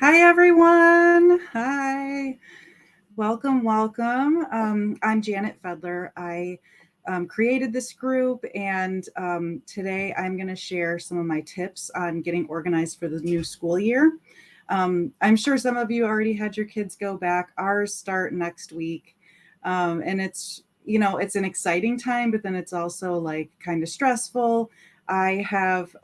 Hi, everyone. Hi. Welcome. I'm Janet Feddeler. I created this group, and today I'm going to share some of my tips on getting organized for the new school year. I'm sure some of you already had your kids go back. Ours start next week. And it's an exciting time, but then it's also like kind of stressful. I have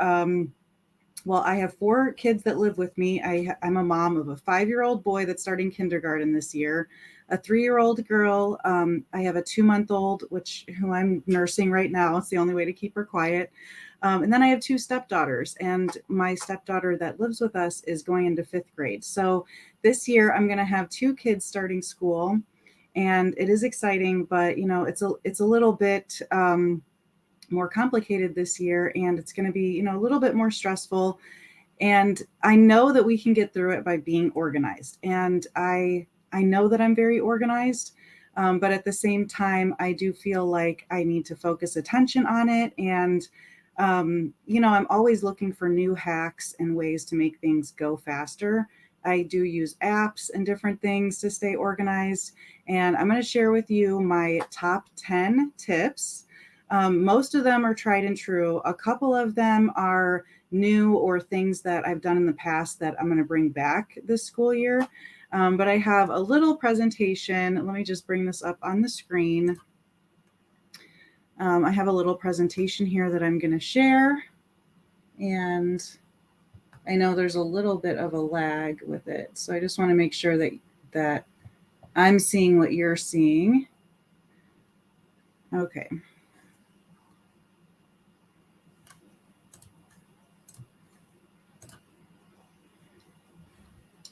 I have four kids that live with me. I'm a mom of a 5-year-old boy that's starting kindergarten this year, a 3-year-old girl. I have a 2-month-old, who I'm nursing right now. It's the only way to keep her quiet. And then I have two stepdaughters, and my stepdaughter that lives with us is going into 5th grade. So this year I'm going to have two kids starting school, and it is exciting, but it's a little bit more complicated this year, and it's going to be a little bit more stressful. And I know that we can get through it by being organized, and I know that I'm very organized. But at the same time, I do feel like I need to focus attention on it. And I'm always looking for new hacks and ways to make things go faster. I do use apps and different things to stay organized, and I'm going to share with you my top 10 tips. Most of them are tried and true. A couple of them are new or things that I've done in the past that I'm going to bring back this school year. But I have a little presentation. Let me just bring this up on the screen. I have a little presentation here that I'm going to share. And I know there's a little bit of a lag with it. So I just want to make sure that I'm seeing what you're seeing. Okay.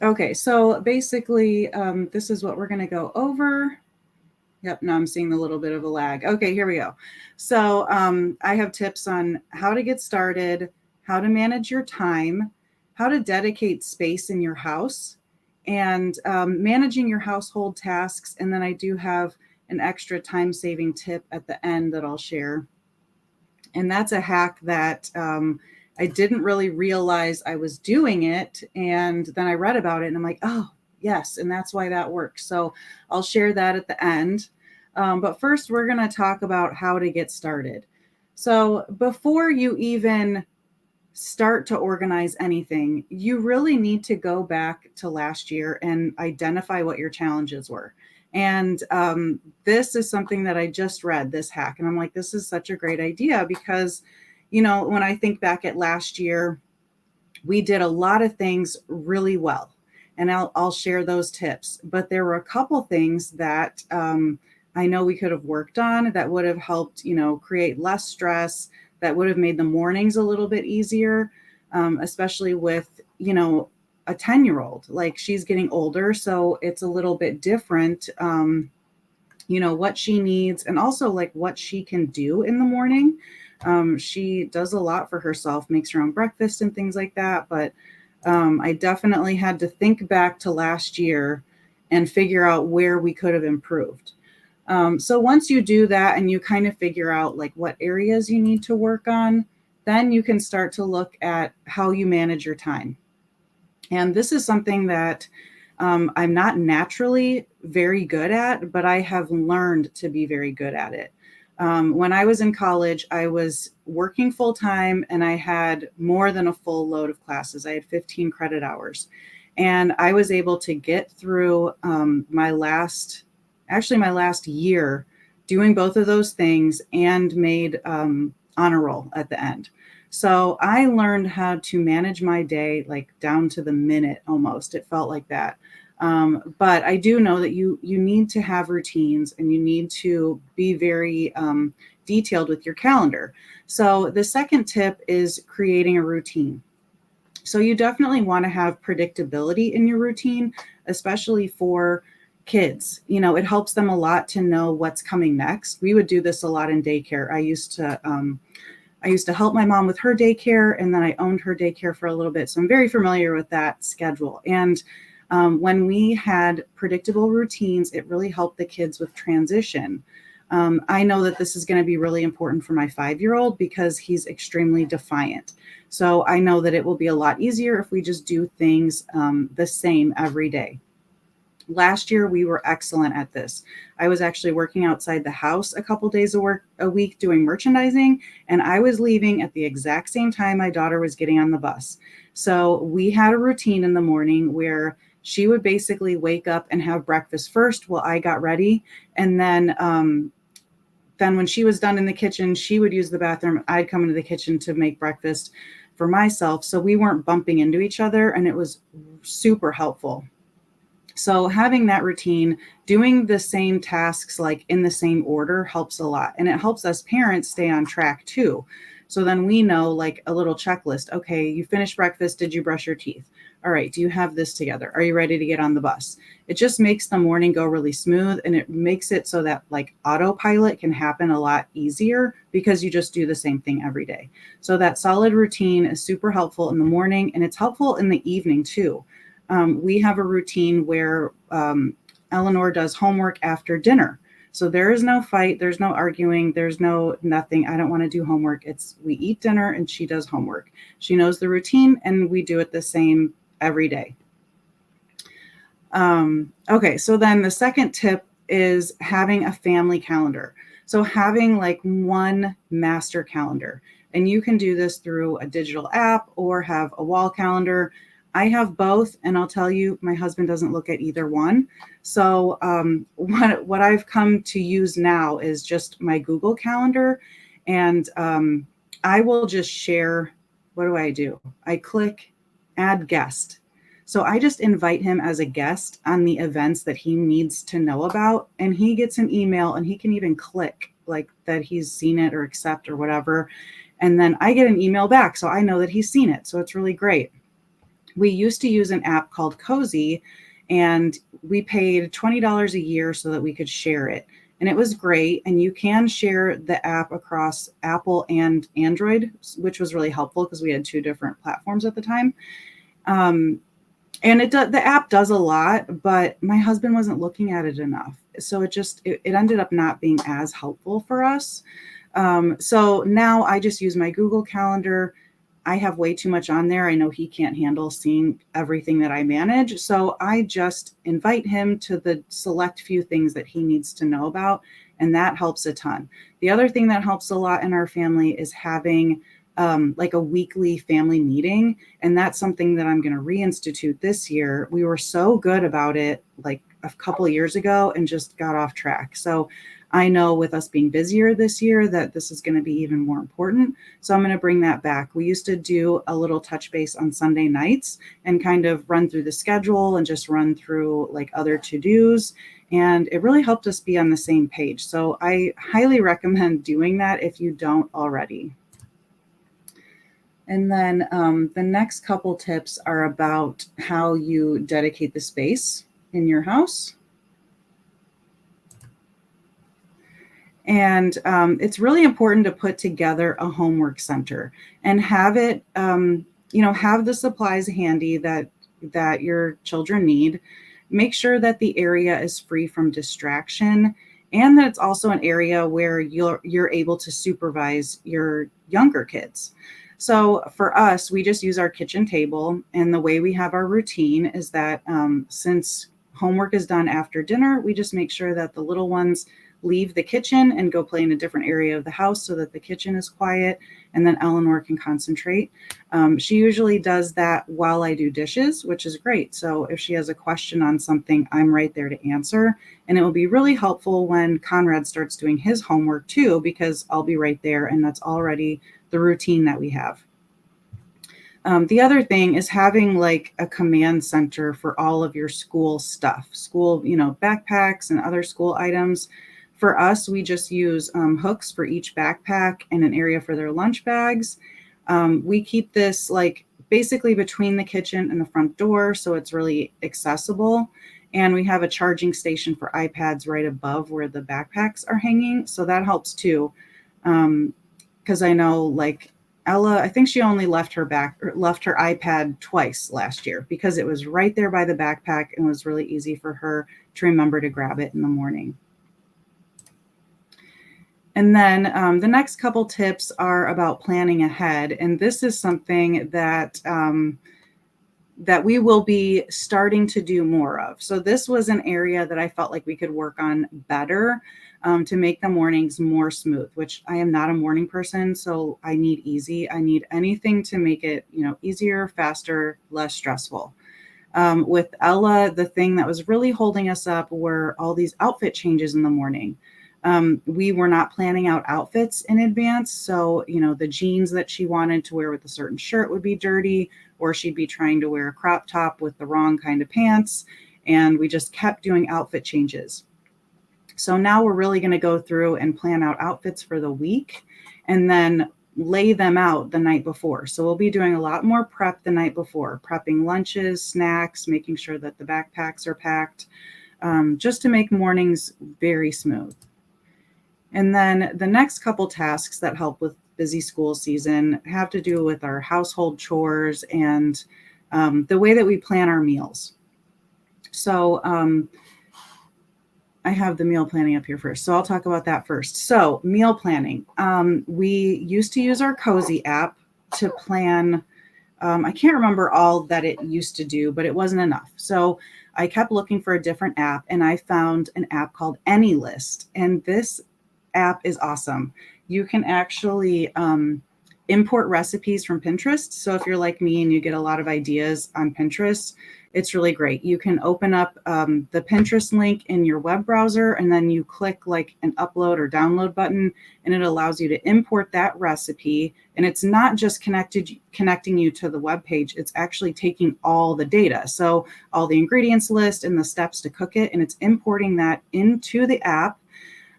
Okay, so basically, this is what we're going to go over. Yep, now I'm seeing a little bit of a lag. Okay, here we go. So I have tips on how to get started, how to manage your time, how to dedicate space in your house, and managing your household tasks. And then I do have an extra time-saving tip at the end that I'll share. And that's a hack that I didn't really realize I was doing it. And then I read about it and I'm like, oh, yes. And that's why that works. So I'll share that at the end. But first, we're going to talk about how to get started. So before you even start to organize anything, you really need to go back to last year and identify what your challenges were. And this is something that I just read, this hack. And I'm like, this is such a great idea because, when I think back at last year, we did a lot of things really well. And I'll share those tips. But there were a couple things that I know we could have worked on that would have helped, create less stress, that would have made the mornings a little bit easier, especially with, a 10-year-old. Like, she's getting older, so it's a little bit different, what she needs and also like what she can do in the morning. She does a lot for herself, makes her own breakfast and things like that. But I definitely had to think back to last year and figure out where we could have improved. So once you do that and you kind of figure out like what areas you need to work on, then you can start to look at how you manage your time. And this is something that I'm not naturally very good at, but I have learned to be very good at it. When I was in college, I was working full time and I had more than a full load of classes. I had 15 credit hours. And I was able to get through my last year doing both of those things and made honor roll at the end. So I learned how to manage my day like down to the minute almost. It felt like that. But I do know that you need to have routines and you need to be very detailed with your calendar. So the second tip is creating a routine. So you definitely want to have predictability in your routine, especially for kids. It helps them a lot to know what's coming next. We would do this a lot in daycare. I used to help my mom with her daycare, and then I owned her daycare for a little bit. So I'm very familiar with that schedule. And when we had predictable routines, it really helped the kids with transition. I know that this is going to be really important for my 5-year-old because he's extremely defiant. So I know that it will be a lot easier if we just do things the same every day. Last year, we were excellent at this. I was actually working outside the house a couple days a week doing merchandising, and I was leaving at the exact same time my daughter was getting on the bus. So we had a routine in the morning where she would basically wake up and have breakfast first while I got ready. And then when she was done in the kitchen, she would use the bathroom. I'd come into the kitchen to make breakfast for myself. So we weren't bumping into each other, and it was super helpful. So having that routine, doing the same tasks like in the same order helps a lot. And it helps us parents stay on track too. So then we know like a little checklist. Okay, you finished breakfast. Did you brush your teeth? All right, do you have this together? Are you ready to get on the bus? It just makes the morning go really smooth, and it makes it so that like autopilot can happen a lot easier because you just do the same thing every day. So that solid routine is super helpful in the morning, and it's helpful in the evening too. We have a routine where Eleanor does homework after dinner. So there is no fight, there's no arguing, there's no nothing. I don't want to do homework. It's we eat dinner and she does homework. She knows the routine, and we do it the same every day. Okay, so then the second tip is having a family calendar. So having like one master calendar, and you can do this through a digital app or have a wall calendar. I have both, and I'll tell you, my husband doesn't look at either one. So what I've come to use now is just my Google Calendar, and I will just share. What do? I click add guest. So I just invite him as a guest on the events that he needs to know about, and he gets an email, and he can even click like that he's seen it or accept or whatever. And then I get an email back, so I know that he's seen it. So it's really great. We used to use an app called Cozy, and we paid $20 a year so that we could share it. And it was great. And you can share the app across Apple and Android, which was really helpful because we had 2 different platforms at the time. And the app does a lot, but my husband wasn't looking at it enough. So it ended up not being as helpful for us. So now I just use my Google Calendar. I have way too much on there. I know he can't handle seeing everything that I manage. So I just invite him to the select few things that he needs to know about. And that helps a ton. The other thing that helps a lot in our family is having like a weekly family meeting. And that's something that I'm going to reinstitute this year. We were so good about it like a couple of years ago and just got off track. So I know with us being busier this year that this is going to be even more important. So I'm going to bring that back. We used to do a little touch base on Sunday nights and kind of run through the schedule and just run through like other to-dos. And it really helped us be on the same page. So I highly recommend doing that if you don't already. And then the next couple tips are about how you dedicate the space in your house. And it's really important to put together a homework center and have it, have the supplies handy that your children need. Make sure that the area is free from distraction, and that it's also an area where you're able to supervise your younger kids. So for us, we just use our kitchen table, and the way we have our routine is that since homework is done after dinner, we just make sure that the little ones leave the kitchen and go play in a different area of the house so that the kitchen is quiet, and then Eleanor can concentrate. She usually does that while I do dishes, which is great. So if she has a question on something, I'm right there to answer. And it will be really helpful when Conrad starts doing his homework too, because I'll be right there, and that's already the routine that we have. The other thing is having like a command center for all of your school stuff, backpacks and other school items. For us, we just use hooks for each backpack and an area for their lunch bags. We keep this like basically between the kitchen and the front door, so it's really accessible. And we have a charging station for iPads right above where the backpacks are hanging, so that helps too. Because I know like Ella, I think she only left her iPad twice last year because it was right there by the backpack and was really easy for her to remember to grab it in the morning. And then the next couple tips are about planning ahead. And this is something that that we will be starting to do more of. So this was an area that I felt like we could work on better to make the mornings more smooth, which I am not a morning person. So I need easy. I need anything to make it, easier, faster, less stressful. With Ella, the thing that was really holding us up were all these outfit changes in the morning. We were not planning out outfits in advance. So, the jeans that she wanted to wear with a certain shirt would be dirty, or she'd be trying to wear a crop top with the wrong kind of pants. And we just kept doing outfit changes. So now we're really going to go through and plan out outfits for the week and then lay them out the night before. So we'll be doing a lot more prep the night before, prepping lunches, snacks, making sure that the backpacks are packed, just to make mornings very smooth. And then the next couple tasks that help with busy school season have to do with our household chores and the way that we plan our meals. So I have the meal planning up here first. So I'll talk about that first. So meal planning. We used to use our Cozy app to plan. I can't remember all that it used to do, but it wasn't enough. So I kept looking for a different app and I found an app called AnyList. And this app is awesome. You can actually import recipes from Pinterest. So if you're like me and you get a lot of ideas on Pinterest, it's really great. You can open up the Pinterest link in your web browser and then you click like an upload or download button and it allows you to import that recipe. And it's not just connecting you to the web page, it's actually taking all the data. So all the ingredients list and the steps to cook it, and it's importing that into the app.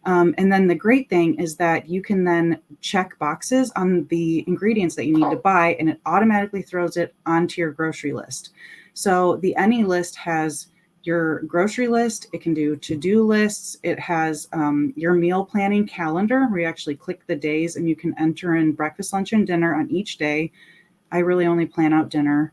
And then the great thing is that you can then check boxes on the ingredients that you need to buy, and it automatically throws it onto your grocery list. So the AnyList has your grocery list. It can do to-do lists. It has your meal planning calendar where you actually click the days and you can enter in breakfast, lunch, and dinner on each day. I really only plan out dinner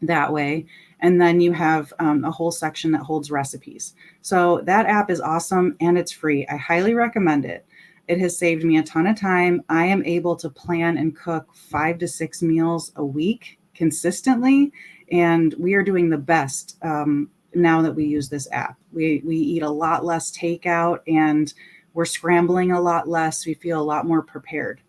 that way. And then you have a whole section that holds recipes. So that app is awesome and it's free. I highly recommend it. It has saved me a ton of time. I am able to plan and cook 5 to 6 meals a week consistently. And we are doing the best now that we use this app. We eat a lot less takeout and we're scrambling a lot less. We feel a lot more prepared.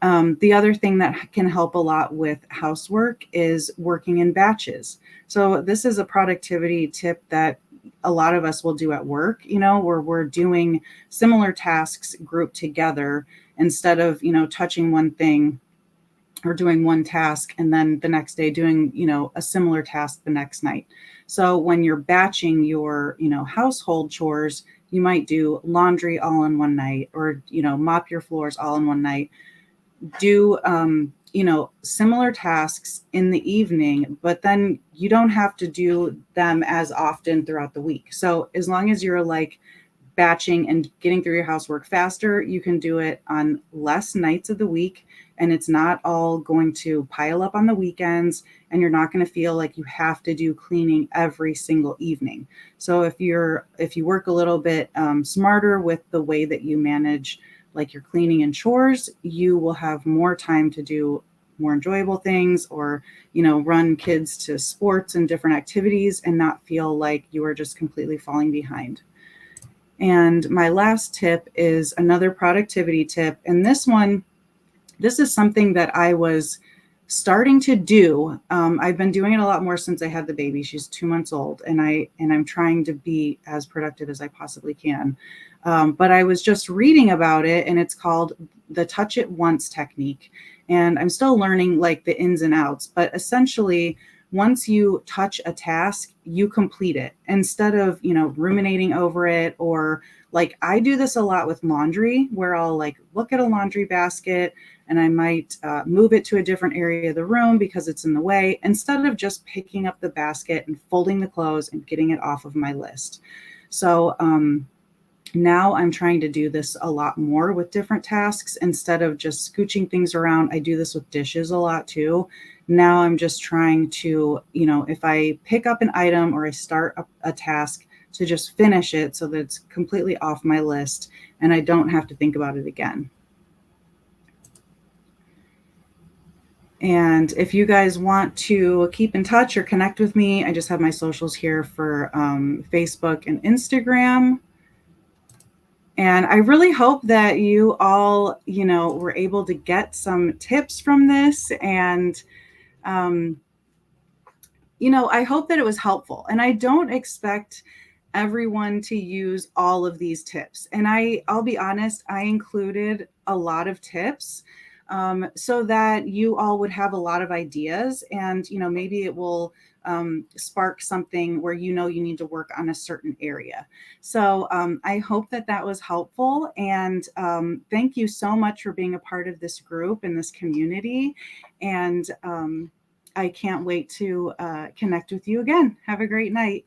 The other thing that can help a lot with housework is working in batches. So this is a productivity tip that a lot of us will do at work, where we're doing similar tasks grouped together instead of, touching one thing or doing one task and then the next day doing, a similar task the next night. So when you're batching your, household chores, you might do laundry all in one night or, mop your floors all in one night. Do similar tasks in the evening, but then you don't have to do them as often throughout the week. So as long as you're like batching and getting through your housework faster, you can do it on less nights of the week, and it's not all going to pile up on the weekends, and you're not going to feel like you have to do cleaning every single evening. So if you work a little bit smarter with the way that you manage like your cleaning and chores, you will have more time to do more enjoyable things or, run kids to sports and different activities and not feel like you are just completely falling behind. And my last tip is another productivity tip. And this is something that I was starting to do. I've been doing it a lot more since I had the baby. She's 2 months old, and I'm trying to be as productive as I possibly can. But I was just reading about it, and it's called the touch it once technique. And I'm still learning like the ins and outs, but essentially once you touch a task, you complete it instead of, ruminating over it. Or like I do this a lot with laundry where I'll like look at a laundry basket and I might move it to a different area of the room because it's in the way, instead of just picking up the basket and folding the clothes and getting it off of my list. So now I'm trying to do this a lot more with different tasks instead of just scooching things around. I do this with dishes a lot too. Now I'm just trying to, if I pick up an item or I start a task, to just finish it so that it's completely off my list and I don't have to think about it again. And if you guys want to keep in touch or connect with me, I just have my socials here for Facebook and Instagram. And I really hope that you all, were able to get some tips from this. And, I hope that it was helpful. And I don't expect everyone to use all of these tips. And I'll be honest, I included a lot of tips so that you all would have a lot of ideas, and maybe it will spark something where you need to work on a certain area. So I hope that that was helpful, and thank you so much for being a part of this group and this community. And I can't wait to connect with you again. Have a great night.